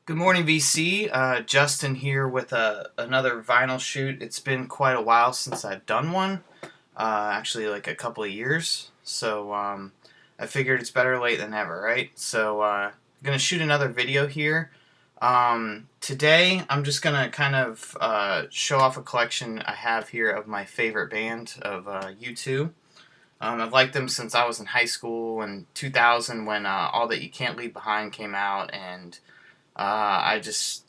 Good morning, VC. Justin here with another vinyl shoot. It's been quite a while since I've done one, actually, like a couple of years. So I figured it's better late than never, right? I'm going to shoot another video here. Today, I'm just going to kind of show off a collection I have here of my favorite band of U2. I've liked them since I was in high school in 2000 when All That You Can't Leave Behind came out, and I just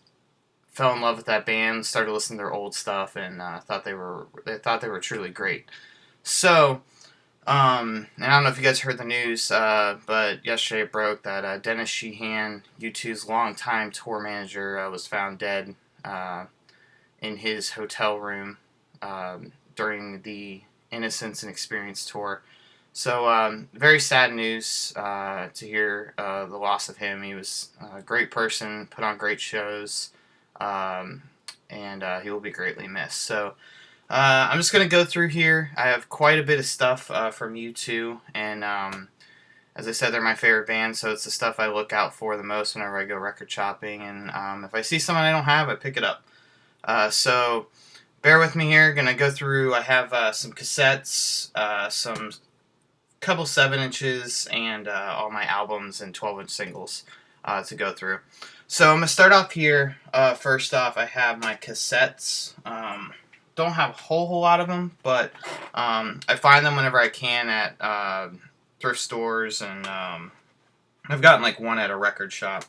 fell in love with that band, started listening to their old stuff, and thought they were truly great. And I don't know if you guys heard the news, but yesterday it broke that Dennis Sheehan, U2's longtime tour manager, was found dead uh, in his hotel room during the Innocence and Experience tour. Very sad news to hear the loss of him. He was a great person, put on great shows, um, and he will be greatly missed. I'm just going to go through here. I have quite a bit of stuff from U2, and as I said, they're my favorite band, so it's the stuff I look out for the most whenever I go record shopping. And if I see something I don't have, I pick it up. So bear with me here. Going to go through. I have some cassettes, some couple 7 inches, and all my albums and 12-inch singles to go through. So I'm going to start off here. First off, I have my cassettes. Don't have a whole lot of them, but I find them whenever I can at thrift stores, and I've gotten like one at a record shop.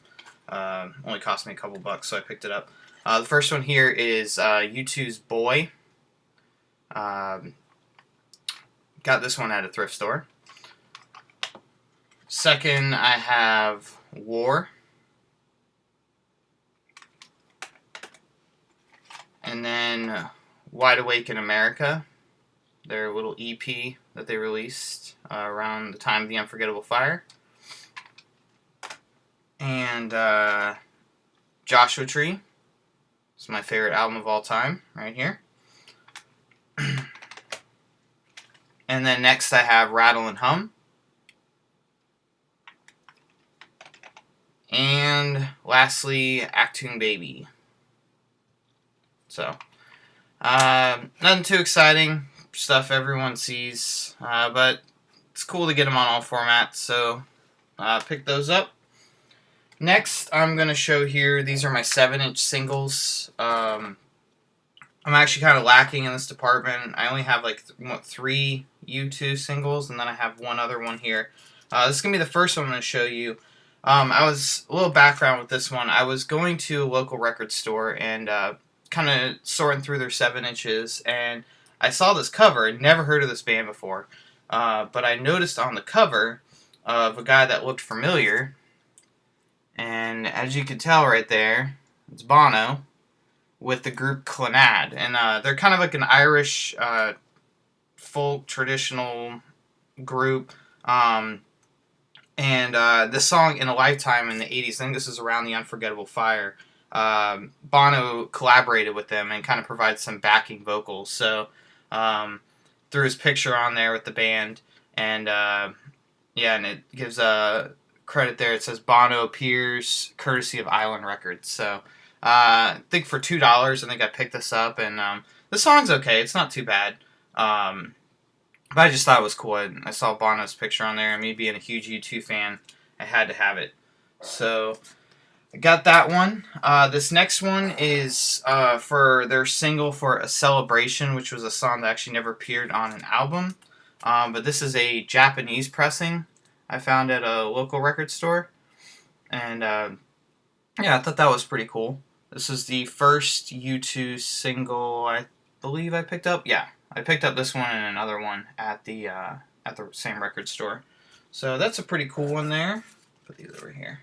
Only cost me a couple bucks, so I picked it up. The first one here is U2's Boy. Got this one at a thrift store. Second, I have War. And then Wide Awake in America, their little EP that they released around the time of the Unforgettable Fire. And Joshua Tree. It's my favorite album of all time, right here. And then next I have Rattle and Hum. And lastly, Actoon Baby. Nothing too exciting, stuff everyone sees, but it's cool to get them on all formats, so pick those up. Next, I'm going to show here, these are my 7-inch singles. I'm actually kind of lacking in this department. I only have like 3 U2 singles, and then I have one other one here. This is going to be the first one I'm going to show you. I was, a little background with this one, I was going to a local record store and kind of sorting through their 7 inches, and I saw this cover. I'd never heard of this band before, but I noticed on the cover of a guy that looked familiar, and as you can tell right there, it's Bono with the group Clannad, and they're kind of like an Irish folk traditional group. This song In a Lifetime in the 80s, I think this is around the Unforgettable Fire, Bono collaborated with them and kind of provides some backing vocals. Threw his picture on there with the band, and and it gives credit there. It says Bono appears courtesy of Island Records. I think for $2, I think I picked this up, and the song's okay. It's not too bad. But I just thought it was cool. I saw Bono's picture on there, and me being a huge U2 fan, I had to have it. So I got that one. This next one is for their single for A Celebration, which was a song that actually never appeared on an album. But this is a Japanese pressing I found at a local record store. And I thought that was pretty cool. This is the first U2 single I believe I picked up. Yeah, I picked up this one and another one at the same record store. So that's a pretty cool one there. Put these over here.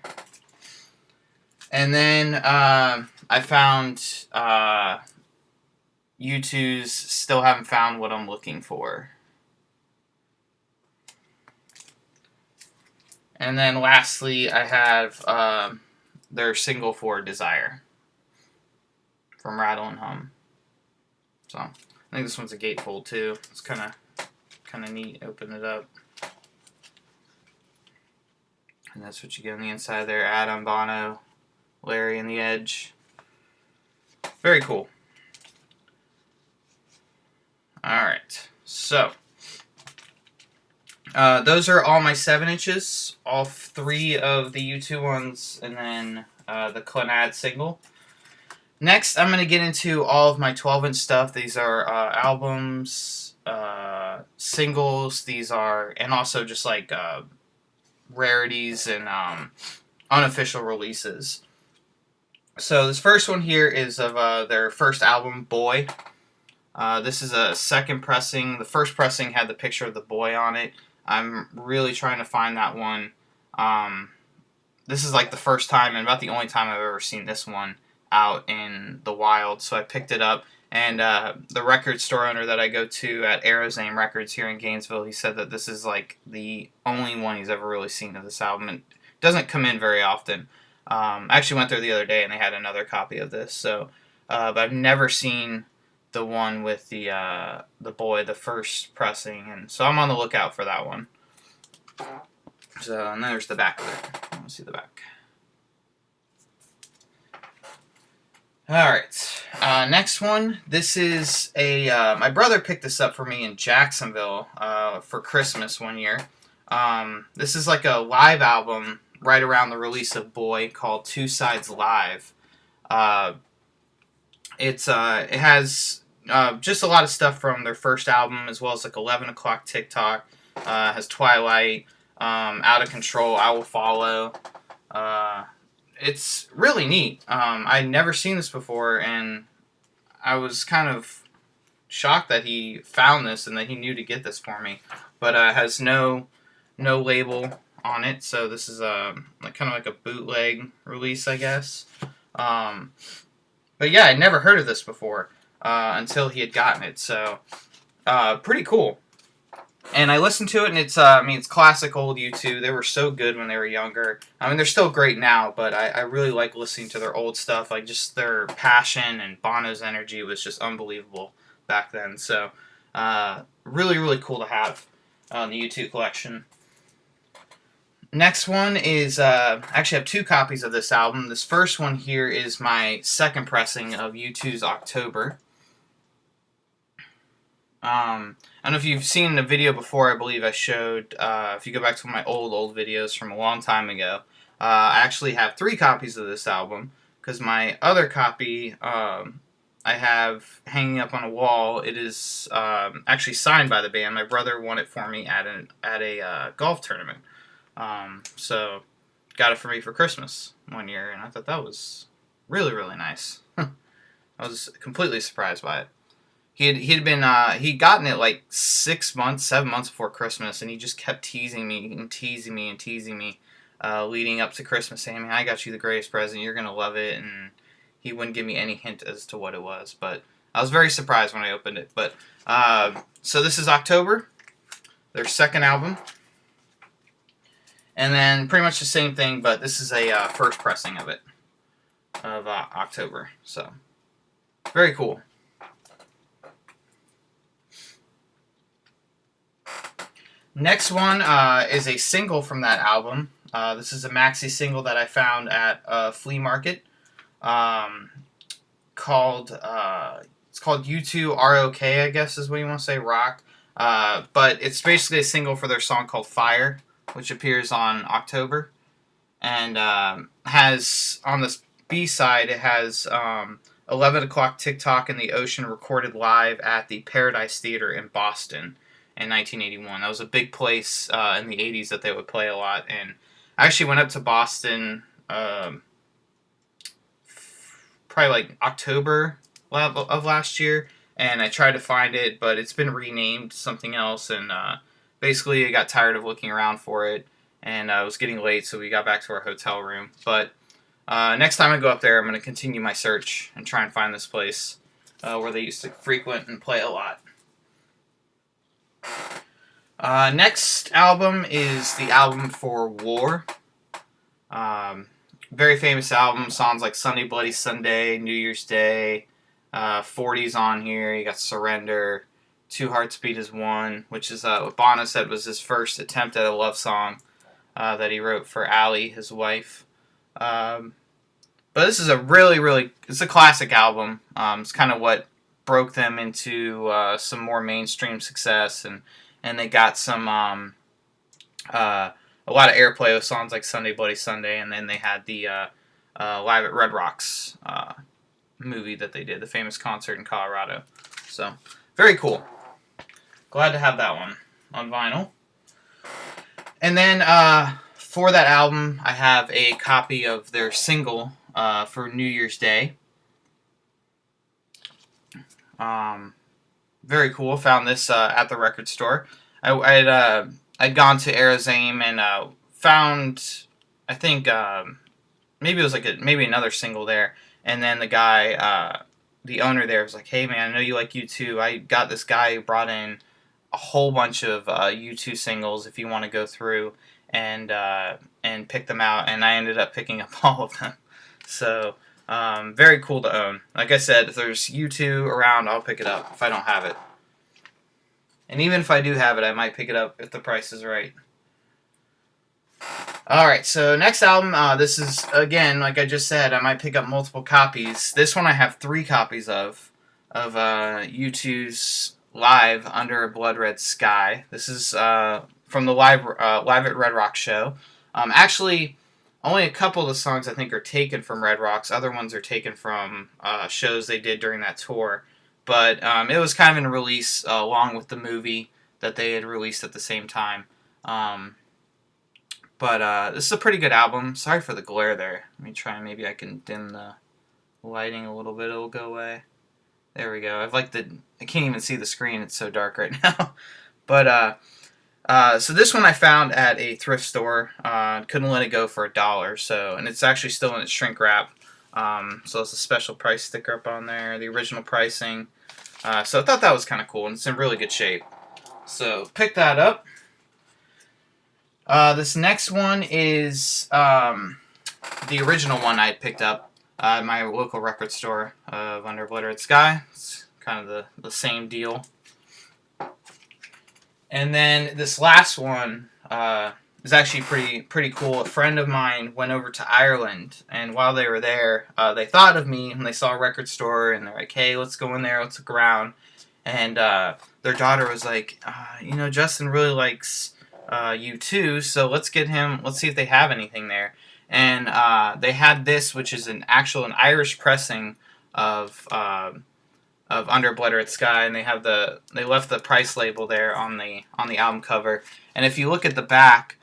And then I found U2's Still Haven't Found What I'm Looking For. And then lastly, I have their single for Desire from Rattle and Hum. So I think this one's a gatefold too. It's kind of neat. Open it up. And that's what you get on the inside there. Adam, Bono, Larry and the Edge. Very cool. Alright, so those are all my 7 inches, all 3 of the U2 ones, and then the Clannad single. Next, I'm going to get into all of my 12-inch stuff. These are albums, singles, and also just like rarities and unofficial releases. So this first one here is of their first album, Boy. This is a second pressing. The first pressing had the picture of the boy on it. I'm really trying to find that one. This is like the first time and about the only time I've ever seen this one out in the wild. So I picked it up, and the record store owner that I go to at Arrow's Name Records here in Gainesville, he said that this is like the only one he's ever really seen of this album. It doesn't come in very often. I actually went there the other day and they had another copy of this. So, but I've never seen the one with the boy, the first pressing, and so I'm on the lookout for that one. So, and there's the back of it. Let's see the back. Alright, next one. This is a, my brother picked this up for me in Jacksonville for Christmas one year. This is like a live album right around the release of Boy called Two Sides Live. It has just a lot of stuff from their first album, as well as like 11 O'Clock TikTok. Has Twilight, Out of Control, I Will Follow. It's really neat. I'd never seen this before, and I was kind of shocked that he found this and that he knew to get this for me. But has no label on it, so this is like kind of like a bootleg release, I guess. But yeah, I'd never heard of this before until he had gotten it, so pretty cool. And I listened to it, and it's it's classic old U2. They were so good when they were younger. I mean, they're still great now, but I really like listening to their old stuff. Like, just their passion and Bono's energy was just unbelievable back then. So, really, really cool to have on the U2 collection. Next one is, actually I have 2 copies of this album. This first one here is my second pressing of U2's October. I don't know if you've seen the video before. I believe I showed, if you go back to my old videos from a long time ago, I actually have 3 copies of this album, because my other copy I have hanging up on a wall. It is actually signed by the band. My brother won it for me at a golf tournament. So got it for me for Christmas one year, and I thought that was really, really nice. I was completely surprised by it. He'd gotten it like 7 months before Christmas, and he just kept teasing me leading up to Christmas, saying, "I got you the greatest present. You're gonna love it." And he wouldn't give me any hint as to what it was, but I was very surprised when I opened it. But so this is October, their second album, and then pretty much the same thing, but this is a first pressing of it of October. So very cool. Next one is a single from that album. This is a maxi single that I found at a flea market called it's called U2 ROK, I guess is what you want to say, rock. But it's basically a single for their song called Fire, which appears on October, and has on this B-side, it has 11 O'Clock TikTok in the Ocean recorded live at the Paradise Theater in Boston in 1981. That was a big place in the 80s that they would play a lot. And I actually went up to Boston probably like October of last year, and I tried to find it, but it's been renamed something else, and basically I got tired of looking around for it, and it was getting late, so we got back to our hotel room. But next time I go up there, I'm going to continue my search and try and find this place where they used to frequent and play a lot. Next album is the album for War. Very famous album. Songs like Sunday Bloody Sunday, New Year's Day, 40's on here. You got Surrender, Two Hearts Beat as One, which is what Bono said was his first attempt at a love song that he wrote for Allie, his wife. But this is a really, it's a classic album. It's kind of what broke them into some more mainstream success, and they got some a lot of airplay with songs like Sunday Bloody Sunday, and then they had the Live at Red Rocks movie that they did, the famous concert in Colorado. So, very cool. Glad to have that one on vinyl. And then for that album, I have a copy of their single for New Year's Day. Very cool. Found this at the record store. I'd gone to Arizame and found, I think, maybe it was like maybe another single there. And then the guy, the owner there, was like, "Hey man, I know you like U2. I got this guy who brought in a whole bunch of U2 singles if you want to go through and pick them out." And I ended up picking up all of them. So very cool to own. Like I said, if there's U2 around, I'll pick it up if I don't have it. And even if I do have it, I might pick it up if the price is right. Alright, so next album, this is, again, like I just said, I might pick up multiple copies. This one I have 3 copies of U2's Live Under a Blood Red Sky. This is from the Live at Red Rocks show. Actually, only a couple of the songs I think are taken from Red Rocks. Other ones are taken from shows they did during that tour. But it was kind of in release along with the movie that they had released at the same time. But this is a pretty good album. Sorry for the glare there. Let me try and maybe I can dim the lighting a little bit. It'll go away. There we go. I can't even see the screen. It's so dark right now. But so this one I found at a thrift store. Couldn't let it go for $1. So, and it's actually still in its shrink wrap. So it's a special price sticker up on there. The original pricing. So I thought that was kind of cool, and it's in really good shape. So pick that up. This next one is the original one I picked up at my local record store of Under Blood Red Sky. It's kind of the same deal. And then this last one is actually pretty cool. A friend of mine went over to Ireland, and while they were there, they thought of me when they saw a record store, and they're like, "Hey, let's go in there, let's look around." And their daughter was like, Justin really likes U2, so let's see if they have anything there. And they had this, which is an Irish pressing of Under Blood Red Sky, and they left the price label there on the album cover. And if you look at the back,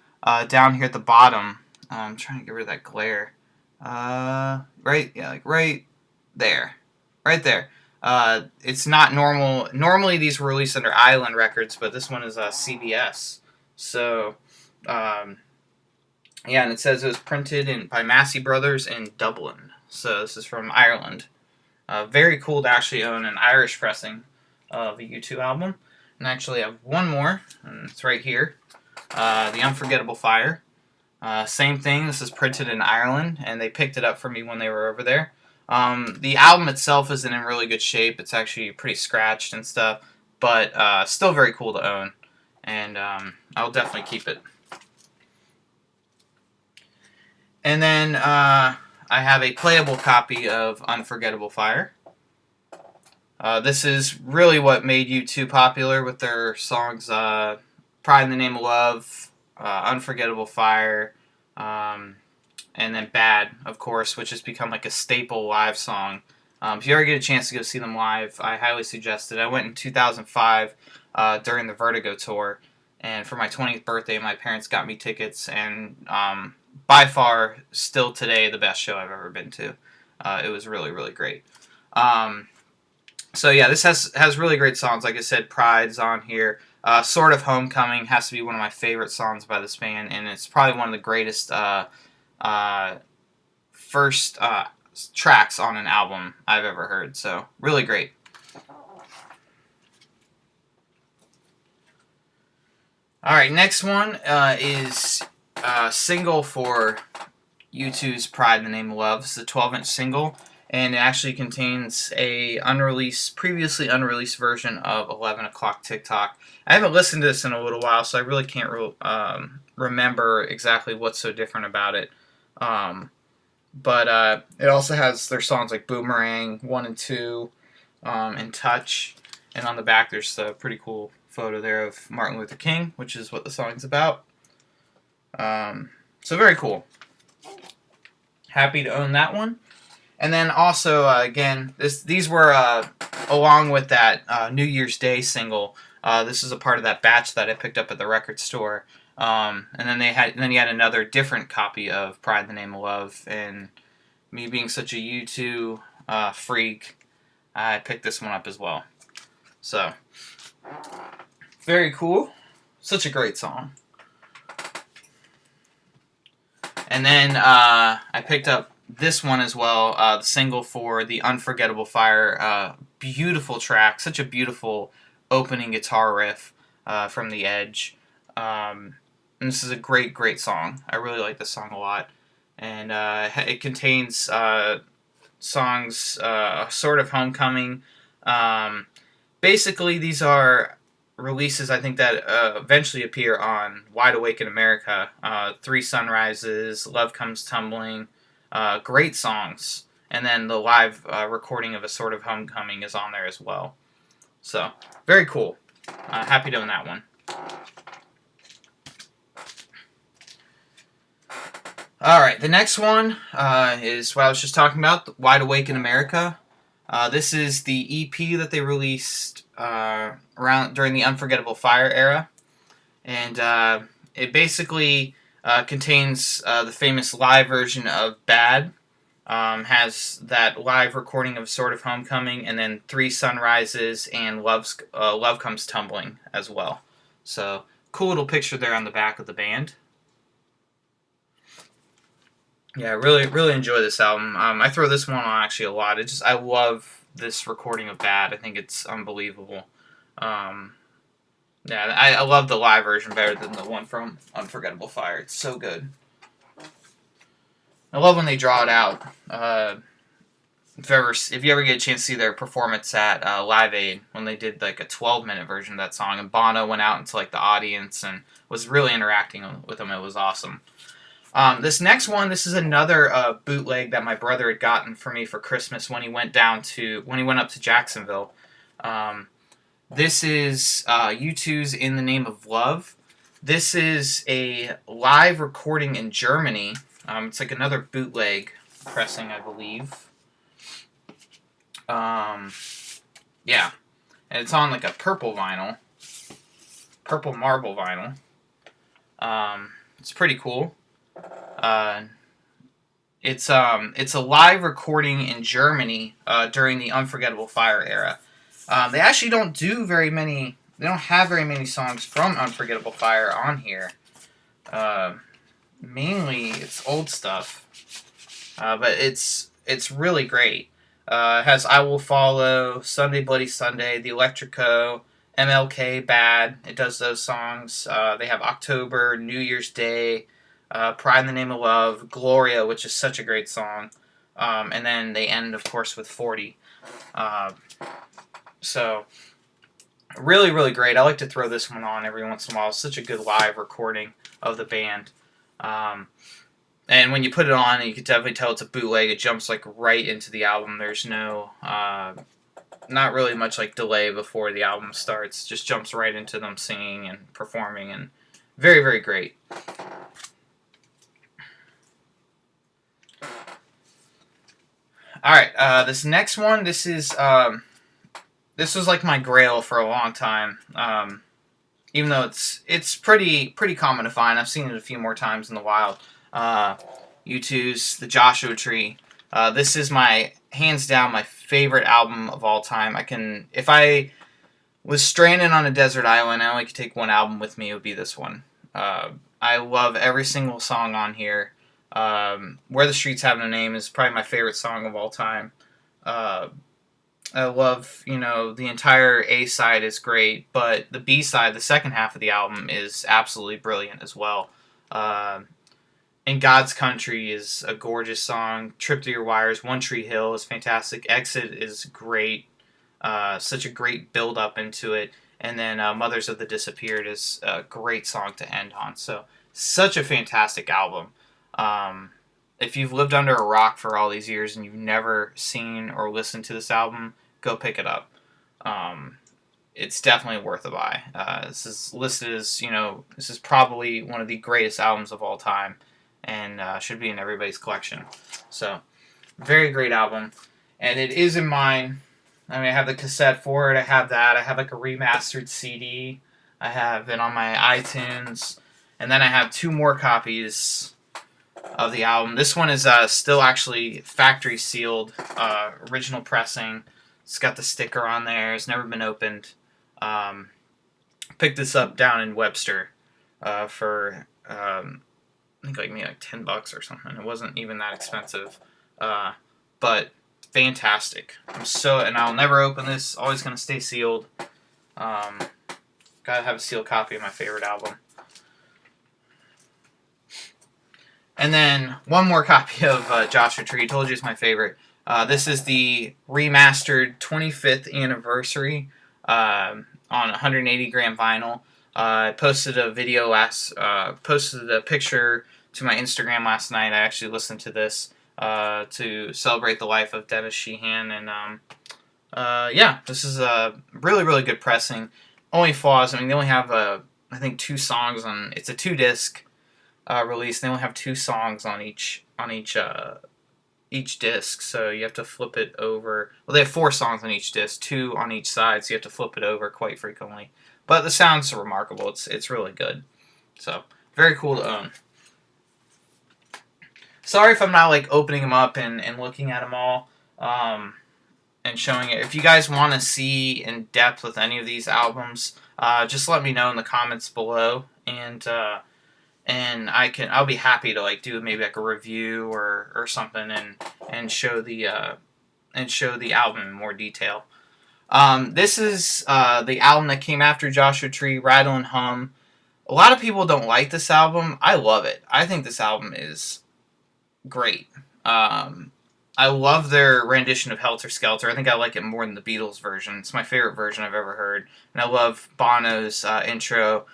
down here at the bottom, I'm trying to get rid of that glare. Right there. It's not normal. Normally these were released under Island Records, but this one is CBS. So, and it says it was printed by Massey Brothers in Dublin. So this is from Ireland. Very cool to actually own an Irish pressing of a U2 album. And actually I have one more, and it's right here. The Unforgettable Fire. Same thing, this is printed in Ireland, and they picked it up for me when they were over there. The album itself isn't in really good shape. It's actually pretty scratched and stuff, but still very cool to own. And I'll definitely keep it. And then I have a playable copy of Unforgettable Fire. This is really what made U2 popular with their songs Pride in the Name of Love, Unforgettable Fire, and then Bad, of course, which has become like a staple live song. If you ever get a chance to go see them live, I highly suggest it. I went in 2005 during the Vertigo tour, and for my 20th birthday, my parents got me tickets, and by far, still today, the best show I've ever been to. It was really, really great. So yeah, this has really great songs. Like I said, Pride's on here. Sort of Homecoming has to be one of my favorite songs by this band, and it's probably one of the greatest first tracks on an album I've ever heard. So really great. Alright, next one is a single for U2's Pride in the Name of Love. It's a 12-inch single, and it actually contains a previously unreleased version of 11 O'Clock TikTok. I haven't listened to this in a little while, so I really can't remember exactly what's so different about it. But it also has their songs like Boomerang 1 and 2, and Touch. And on the back, there's a pretty cool photo there of Martin Luther King, which is what the song's about. So very cool. Happy to own that one. And then also, again, these were along with that New Year's Day single. This is a part of that batch that I picked up at the record store. And then you had another different copy of Pride in the Name of Love. And me being such a U2 freak, I picked this one up as well. So, very cool. Such a great song. And then I picked up this one as well, the single for The Unforgettable Fire. Beautiful track, such a beautiful opening guitar riff from The Edge. And this is a great, great song. I really like this song a lot. And it contains songs, Sort of Homecoming. Basically, these are releases, I think, that eventually appear on Wide Awake in America. Three Sunrises, Love Comes Tumbling, great songs. And then the live recording of A Sort of Homecoming is on there as well. So, very cool. Happy to own that one. Alright, the next one is what I was just talking about, Wide Awake in America. This is the EP that they released around during the Unforgettable Fire era, and it basically contains the famous live version of Bad, has that live recording of Sort of Homecoming, and then Three Sunrises and Love Comes Tumbling as well. So, cool little picture there on the back of the band. Yeah, I really, really enjoy this album. I throw this one on actually a lot. I love this recording of Bad. I think it's unbelievable. Yeah, I love the live version better than the one from Unforgettable Fire. It's so good. I love when they draw it out. If you ever get a chance to see their performance at Live Aid, when they did like a 12-minute version of that song, and Bono went out into like the audience and was really interacting with them. It was awesome. This next one, this is another bootleg that my brother had gotten for me for Christmas when he went up to Jacksonville. This is U2's In the Name of Love. This is a live recording in Germany. It's like another bootleg pressing, I believe. Yeah, and it's on like a purple marble vinyl. It's pretty cool. It's a live recording in Germany during the Unforgettable Fire era. They actually don't do very many. They don't have very many songs from Unforgettable Fire on here. Mainly, it's old stuff, but it's really great. It has I Will Follow, Sunday Bloody Sunday, The Electrico, MLK, Bad. It does those songs. They have October, New Year's Day, Pride in the Name of Love, Gloria, which is such a great song. And then they end, of course, with 40. So, really, really great. I like to throw this one on every once in a while. It's such a good live recording of the band. And when you put it on, you can definitely tell it's a bootleg. It jumps like right into the album. There's no, not really much like delay before the album starts. Just jumps right into them singing and performing, and very, very great. All right, this next one. This was like my grail for a long time. Even though it's pretty common to find. I've seen it a few more times in the wild. U2's The Joshua Tree. This is hands down my favorite album of all time. If I was stranded on a desert island, I only could take one album with me, it would be this one. I love every single song on here. Where the Streets Have No Name is probably my favorite song of all time. I love, the entire A side is great, but the B side, the second half of the album, is absolutely brilliant as well. In God's Country is a gorgeous song. Trip Through Your Wires, One Tree Hill is fantastic. Exit is great. Such a great build up into it. And then Mothers of the Disappeared is a great song to end on. So, such a fantastic album. if you've lived under a rock for all these years and you've never seen or listened to this album, go pick it up. It's definitely worth a buy. This is listed as, this is probably one of the greatest albums of all time, and should be in everybody's collection. So, very great album. And it is in mine. I mean, I have the cassette for it. I have that. I have like a remastered CD. I have it on my iTunes. And then I have 2 more copies of the album. This one is still actually factory sealed, original pressing. It's got the sticker on there. It's never been opened. Picked this up down in Webster for I think maybe like $10 or something. It wasn't even that expensive, but fantastic. And I'll never open this. Always gonna stay sealed. Gotta have a sealed copy of my favorite album. And then one more copy of Joshua Tree. Told you it's my favorite. This is the remastered 25th anniversary on 180 gram vinyl. I posted a picture to my Instagram last night. I actually listened to this to celebrate the life of Dennis Sheehan, and yeah, this is a really, really good pressing. Only flaws, I mean, they only have I think 2 songs on. It's a 2-disc release. They only have 2 songs on each disc, so you have to flip it over. Well, they have 4 songs on each disc, 2 on each side, so you have to flip it over quite frequently. But the sound's remarkable. It's really good. So, very cool to own. Sorry if I'm not like opening them up and looking at them all and showing it. If you guys want to see in depth with any of these albums, just let me know in the comments below, and I'll be happy to like do maybe like a review or something and show the album in more detail. This is the album that came after Joshua Tree, Rattle and Hum. A lot of people don't like this album. I love it. I think this album is great. I love their rendition of Helter Skelter. I think I like it more than the Beatles version. It's my favorite version I've ever heard. And I love Bono's intro.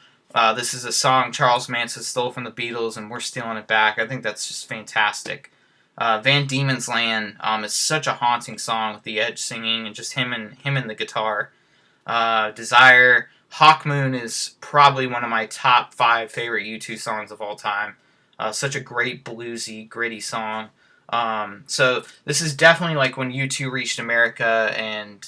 This is a song Charles Manson stole from the Beatles, and we're stealing it back. I think that's just fantastic. Van Diemen's Land is such a haunting song with the Edge singing and just him and the guitar. Desire, Hawk Moon is probably one of my top 5 favorite U2 songs of all time. Such a great bluesy, gritty song. So this is definitely like when U2 reached America and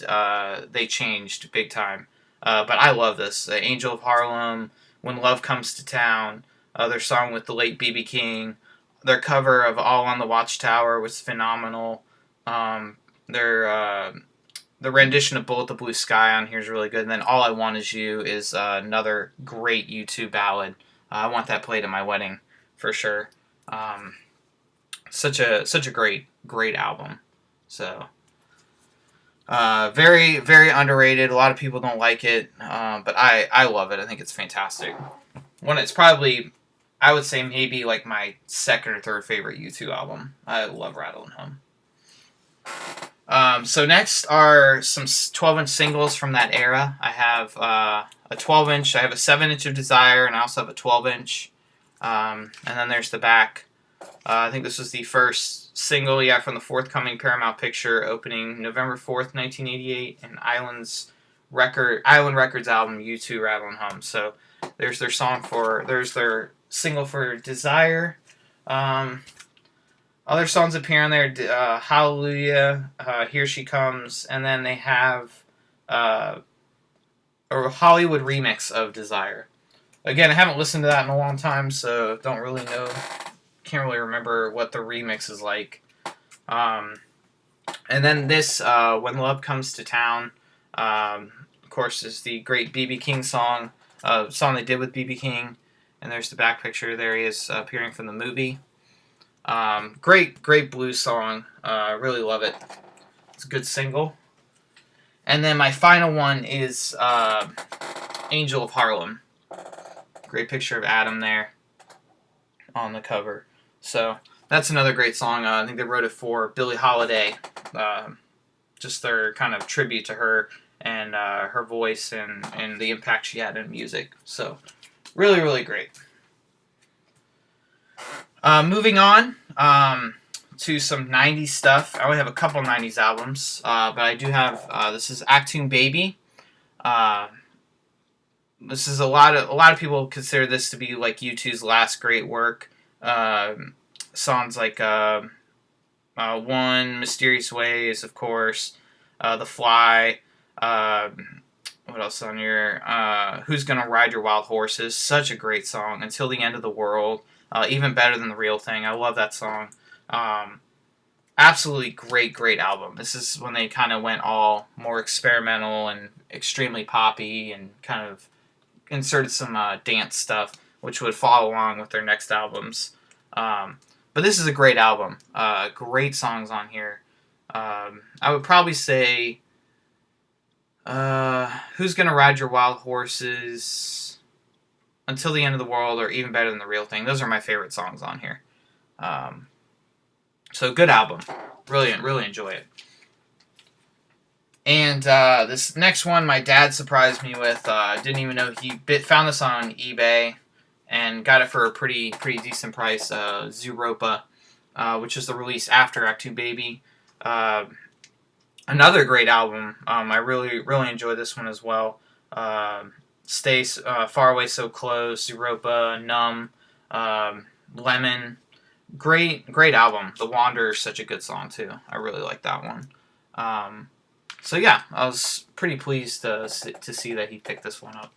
they changed big time. But I love this. Angel of Harlem, When Love Comes to Town, their song with the late B.B. King. Their cover of All on the Watchtower was phenomenal. The rendition of Bullet the Blue Sky on here is really good. And then All I Want Is You is another great U2 ballad. I want that played at my wedding for sure. Such a great album. So very, very underrated. A lot of people don't like it, but I love it. I think it's fantastic. It's probably, I would say maybe like my 2nd or 3rd favorite U2 album. I love Rattle and Hum. So next are some 12-inch singles from that era. I have a 12-inch, I have a 7-inch of Desire, and I also have a 12-inch. And then there's the back. I think this was the first single, from the forthcoming Paramount picture opening November 4th, 1988, and Island Records album U2 Rattle and Hum. So there's their single for Desire. Other songs appear on there, Hallelujah, Here She Comes, and then they have a Hollywood remix of Desire. Again, I haven't listened to that in a long time, so don't really know. Can't really remember what the remix is like. And then this, When Love Comes to Town, of course, is the great B.B. King song they did with B.B. King. And there's the back picture. There he is appearing from the movie. Great blues song. Really love it. It's a good single. And then my final one is Angel of Harlem. Great picture of Adam there on the cover. So that's another great song. I think they wrote it for Billie Holiday. Just their kind of tribute to her and her voice and the impact she had in music. So really, really great. Moving on, to some 90s stuff. I only have a couple 90s albums, but I do have, this is Achtung Baby. Uh, this is a lot of people consider this to be like U2's last great work. Songs like One, Mysterious Ways, of course, The Fly, what else on here? Who's Gonna Ride Your Wild Horses? Such a great song. Until the End of the World. Even better than The Real Thing. I love that song. Absolutely great album. This is when they kind of went all more experimental and extremely poppy and kind of inserted some dance stuff, which would follow along with their next albums. But this is a great album. Great songs on here. I would probably say Who's Gonna Ride Your Wild Horses, Until the End of the World, or Even Better Than the Real Thing. Those are my favorite songs on here. So good album. Really enjoy it. And this next one, my dad surprised me with. Didn't even know he found this on eBay and got it for a pretty decent price. Zooropa, which is the release after Act 2 Baby. Another great album. I really enjoyed this one as well. Stay Far Away So Close, Zooropa, Numb, Lemon. Great album. The Wanderer is such a good song too. I really like that one. So yeah, I was pretty pleased to see that he picked this one up.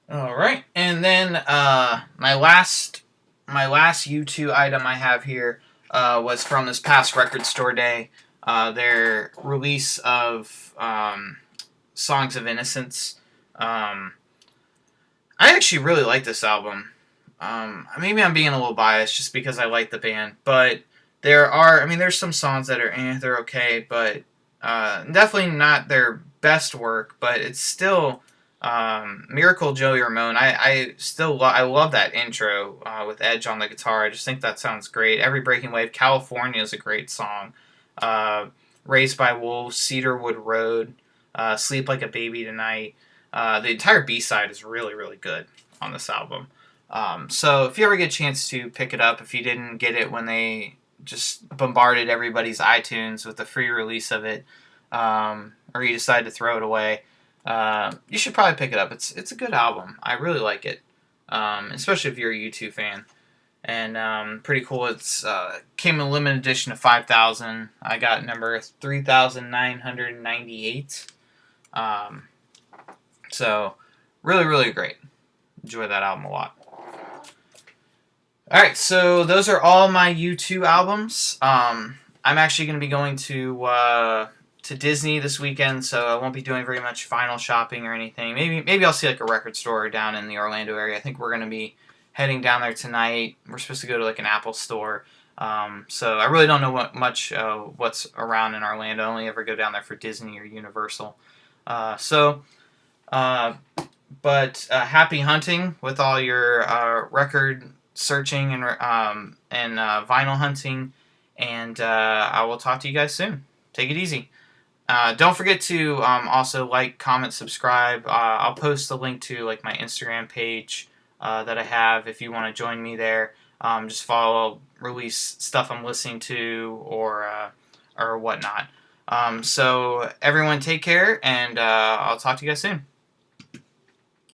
All right, and then my last U2 item I have here was from this past record store day. Their release of Songs of Innocence. I actually really like this album. Maybe I'm being a little biased just because I like the band, but there's some songs that are they're okay, but definitely not their best work, but it's still Miracle Joey Ramone. I love that intro with Edge on the guitar. I just think that sounds great. Every Breaking Wave, California is a great song. Raised by Wolves, Cedarwood Road, Sleep Like a Baby Tonight. The entire B-side is really good on this album. So if you ever get a chance to pick it up, if you didn't get it when they just bombarded everybody's iTunes with the free release of it, or you decide to throw it away, you should probably pick it up. It's a good album. I really like it, especially if you're a U2 fan. And pretty cool. It's came in a limited edition of 5,000. I got number 3,998. So really great. Enjoy that album a lot. Alright, so those are all my U2 albums. I'm actually going to be going to Disney this weekend, so I won't be doing very much vinyl shopping or anything. Maybe I'll see like a record store down in the Orlando area. I think we're going to be heading down there tonight. We're supposed to go to like an Apple store. So I really don't know what's around in Orlando. I only ever go down there for Disney or Universal. But happy hunting with all your record searching and vinyl hunting, and I will talk to you guys soon. Take it easy. Don't forget to also like, comment, subscribe. I'll post the link to like my Instagram page that I have if you want to join me there. Just follow, release stuff I'm listening to or whatnot. So everyone take care, and I'll talk to you guys soon.